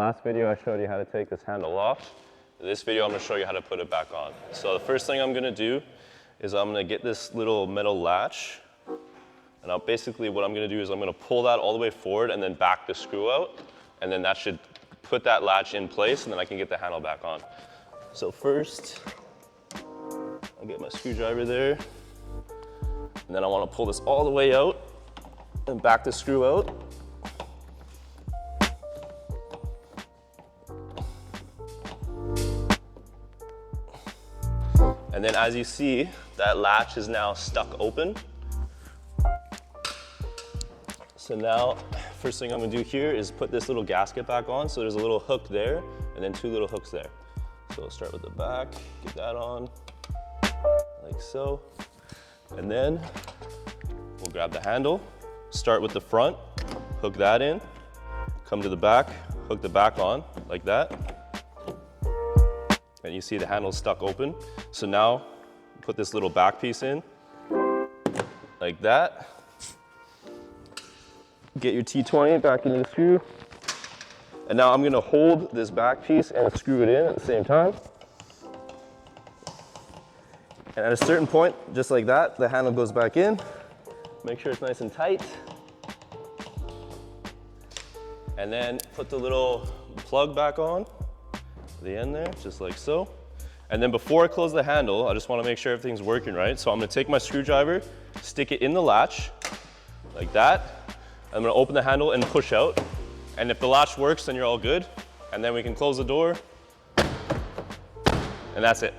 last video I showed you how to take this handle off. In this video I'm going to show you how to put it back on. So the first thing I'm going to do is I'm going to get this little metal latch, and basically what I'm going to do is I'm going to pull that all the way forward and then back the screw out, and then that should put that latch in place, and then I can get the handle back on. So first, I'll get my screwdriver there, and then I want to pull this all the way out and back the screw out. And then as you see, that latch is now stuck open. So now, first thing I'm gonna do here is put this little gasket back on. So there's a little hook there, and then two little hooks there. So I'll start with the back, get that on, like so. And then we'll grab the handle, start with the front, hook that in, come to the back, hook the back on, like that. And you see the handle's stuck open. So now, put this little back piece in, like that. Get your T20 back into the screw. And now I'm gonna hold this back piece and screw it in at the same time. And at a certain point, just like that, the handle goes back in. Make sure it's nice and tight. And then put the little plug back on the end there, just like so. And then before I close the handle, I just want to make sure everything's working right. So I'm going to take my screwdriver, stick it in the latch, like that. I'm going to open the handle and push out. And if the latch works, then you're all good. And then we can close the door. And that's it.